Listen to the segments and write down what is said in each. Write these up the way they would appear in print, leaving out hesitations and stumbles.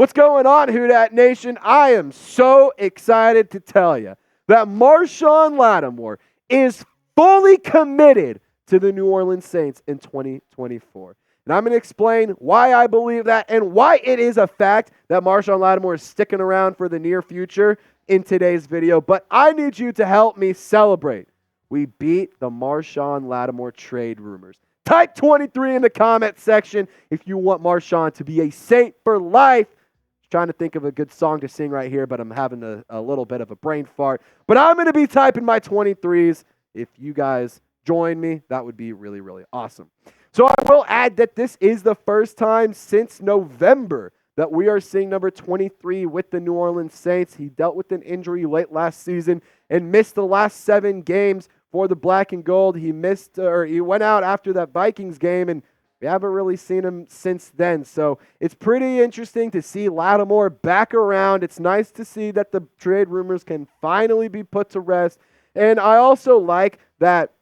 What's going on, Who Dat Nation? I am so excited to tell you that Marshon Lattimore is fully committed to the New Orleans Saints in 2024. And I'm going to explain why I believe that and why it is a fact that Marshon Lattimore is sticking around for the near future in today's video. But I need you to help me celebrate. We beat the Marshon Lattimore trade rumors. Type 23 in the comment section if you want Marshon to be a Saint for life. Trying to think of a good song to sing right here, but I'm having a little bit of a brain fart. But I'm going to be typing my 23s. If you guys join me, that would be really, really awesome. So I will add that this is the first time since November that we are seeing number 23 with the New Orleans Saints. He dealt with an injury late last season and missed the last 7 games for the black and gold. He went out after that Vikings game, and we haven't really seen him since then. So it's pretty interesting to see Lattimore back around. It's nice to see that the trade rumors can finally be put to rest. And I also like that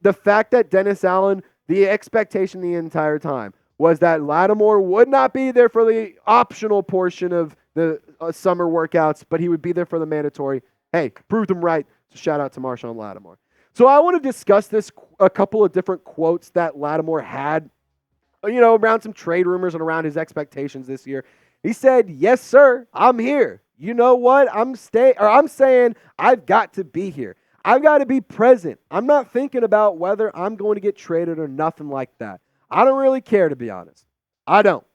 the fact that Dennis Allen, the expectation the entire time was that Lattimore would not be there for the optional portion of the summer workouts, but he would be there for the mandatory. Hey, proved him right. So shout out to Marshon Lattimore. So I want to discuss a couple of different quotes that Lattimore had, around some trade rumors and around his expectations this year. He said, "Yes, sir, I'm here. You know what? I'm saying I've got to be here. I've got to be present. I'm not thinking about whether I'm going to get traded or nothing like that. I don't really care, to be honest. I don't."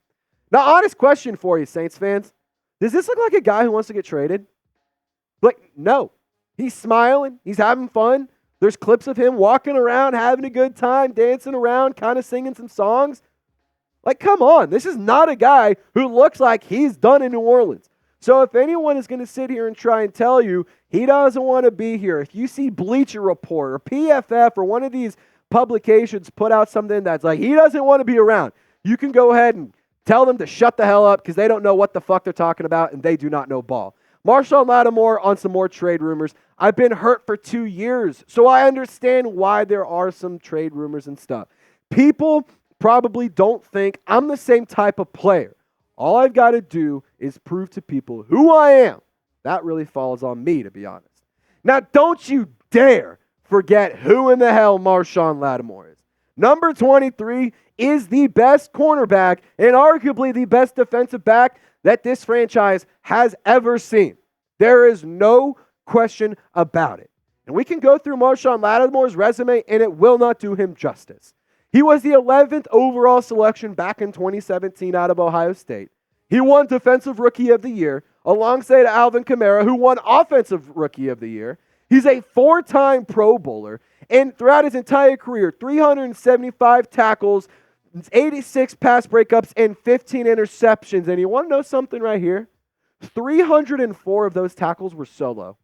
Now, honest question for you, Saints fans. Does this look like a guy who wants to get traded? No. He's smiling. He's having fun. There's clips of him walking around, having a good time, dancing around, kind of singing some songs. Come on. This is not a guy who looks like he's done in New Orleans. So if anyone is going to sit here and try and tell you he doesn't want to be here, if you see Bleacher Report or PFF or one of these publications put out something that's like he doesn't want to be around, you can go ahead and tell them to shut the hell up because they don't know what the fuck they're talking about and they do not know ball. Marshon Lattimore on some more trade rumors. I've been hurt for 2 years, so I understand why there are some trade rumors and stuff. People probably don't think I'm the same type of player. All I've got to do is prove to people who I am. That really falls on me, to be honest. Now, don't you dare forget who in the hell Marshon Lattimore is. Number 23 is the best cornerback and arguably the best defensive back that this franchise has ever seen. There is no question about it. And we can go through Marshon Lattimore's resume, and it will not do him justice. He was the 11th overall selection back in 2017 out of Ohio State. He won Defensive Rookie of the Year alongside Alvin Kamara, who won Offensive Rookie of the Year. He's a 4-time Pro Bowler, and throughout his entire career, 375 tackles, 86 pass breakups, and 15 interceptions. And you want to know something right here? 304 of those tackles were solo.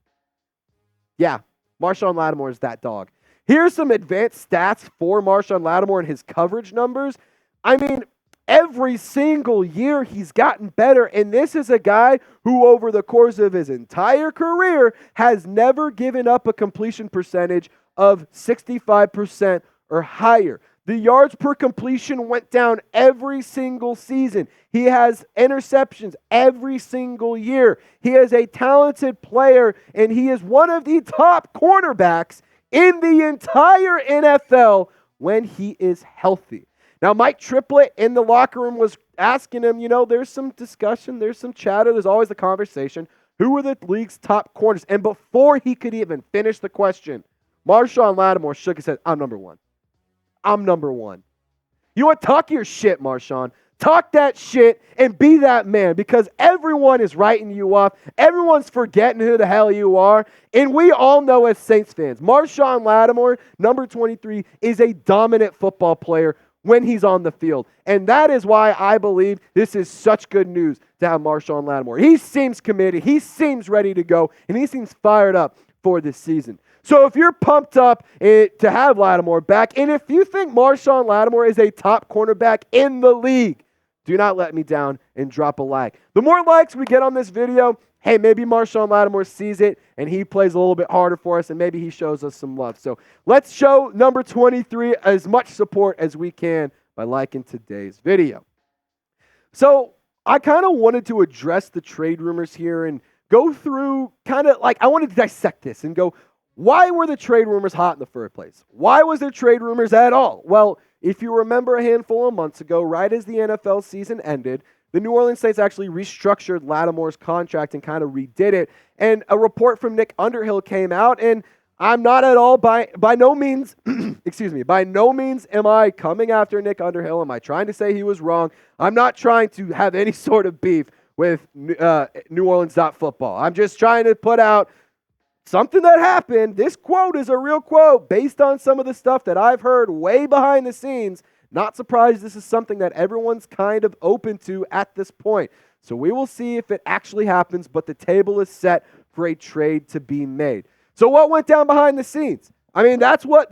Yeah, Marshon Lattimore is that dog. Here's some advanced stats for Marshon Lattimore and his coverage numbers. I mean, every single year he's gotten better, and this is a guy who over the course of his entire career has never given up a completion percentage of 65% or higher. The yards per completion went down every single season. He has interceptions every single year. He is a talented player, and he is one of the top cornerbacks in the entire NFL when he is healthy. Now, Mike Triplett in the locker room was asking him, there's some discussion, there's some chatter, there's always the conversation. Who are the league's top corners? And before he could even finish the question, Marshon Lattimore shook his head. I'm number one. I'm number one. You want to talk your shit, Marshon. Talk that shit and be that man because everyone is writing you off. Everyone's forgetting who the hell you are. And we all know as Saints fans, Marshon Lattimore, number 23, is a dominant football player when he's on the field. And that is why I believe this is such good news to have Marshon Lattimore. He seems committed. He seems ready to go. And he seems fired up for this season. So if you're pumped up to have Lattimore back, and if you think Marshon Lattimore is a top cornerback in the league, do not let me down and drop a like. The more likes we get on this video, hey, maybe Marshon Lattimore sees it and he plays a little bit harder for us and maybe he shows us some love. So let's show number 23 as much support as we can by liking today's video. So I kind of wanted to address the trade rumors here and go through I wanted to dissect this and go, why were the trade rumors hot in the first place? Why was there trade rumors at all? Well, if you remember a handful of months ago, right as the NFL season ended, the New Orleans Saints actually restructured Lattimore's contract and kind of redid it. And a report from Nick Underhill came out, and I'm not at all by no means, by no means am I coming after Nick Underhill. Am I trying to say he was wrong? I'm not trying to have any sort of beef with New Orleans football. I'm just trying to put out something that happened. This quote is a real quote based on some of the stuff that I've heard way behind the scenes. Not surprised this is something that everyone's kind of open to at this point. So we will see if it actually happens, but the table is set for a trade to be made. So what went down behind the scenes? I mean, that's what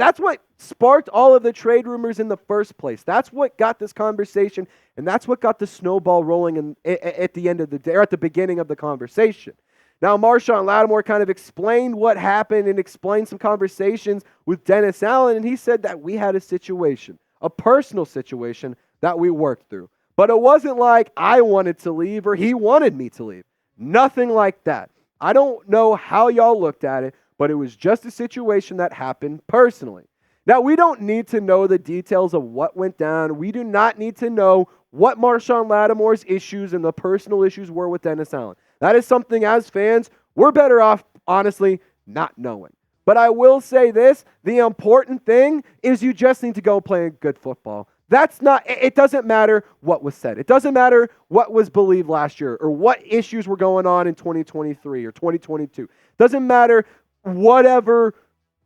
sparked all of the trade rumors in the first place. That's what got this conversation, and that's what got the snowball rolling at the end of the day, or at the beginning of the conversation. Now, Marshon Lattimore kind of explained what happened and explained some conversations with Dennis Allen, and he said that we had a situation, a personal situation that we worked through. But it wasn't like I wanted to leave or he wanted me to leave. Nothing like that. I don't know how y'all looked at it, but it was just a situation that happened personally. Now, we don't need to know the details of what went down. We do not need to know what Marshon Lattimore's issues and the personal issues were with Dennis Allen. That is something, as fans, we're better off, honestly, not knowing. But I will say this, the important thing is you just need to go play good football. It doesn't matter what was said. It doesn't matter what was believed last year or what issues were going on in 2023 or 2022. It doesn't matter whatever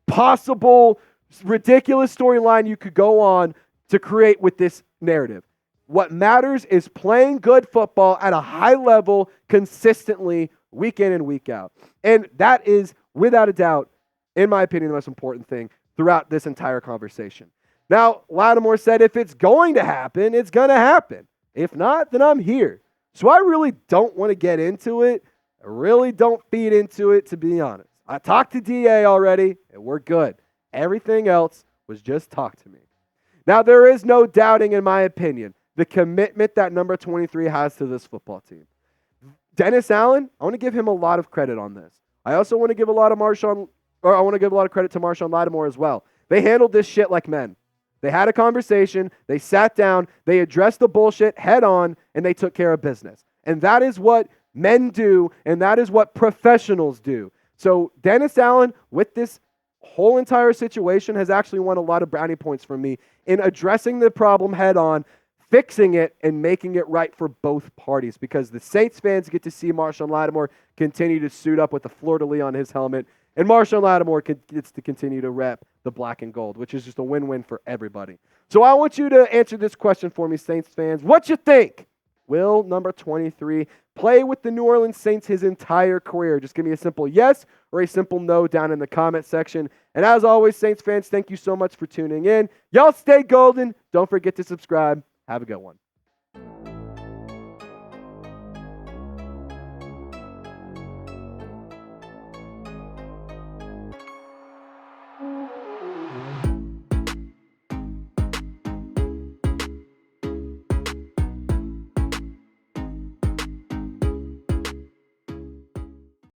possible ridiculous storyline you could go on to create with this narrative. What matters is playing good football at a high level consistently week in and week out. And that is, without a doubt, in my opinion, the most important thing throughout this entire conversation. Now, Lattimore said if it's going to happen, it's going to happen. If not, then I'm here. So I really don't want to get into it. I really don't feed into it, to be honest. I talked to DA already, and we're good. Everything else was just talk to me. Now, there is no doubting, in my opinion, the commitment that number 23 has to this football team. Dennis Allen, I want to give him a lot of credit on this. I also want to give a lot of credit to Marshon Lattimore as well. They handled this shit like men. They had a conversation, they sat down, they addressed the bullshit head on, and they took care of business. And that is what men do, and that is what professionals do. So Dennis Allen, with this whole entire situation, has actually won a lot of brownie points from me in addressing the problem head on, fixing it, and making it right for both parties, because the Saints fans get to see Marshon Lattimore continue to suit up with the fleur-de-lis on his helmet, and Marshon Lattimore gets to continue to rep the black and gold, which is just a win-win for everybody. So I want you to answer this question for me, Saints fans. What you think? Will number 23 play with the New Orleans Saints his entire career? Just give me a simple yes or a simple no down in the comment section. And as always, Saints fans, thank you so much for tuning in. Y'all stay golden. Don't forget to subscribe. Have a good one.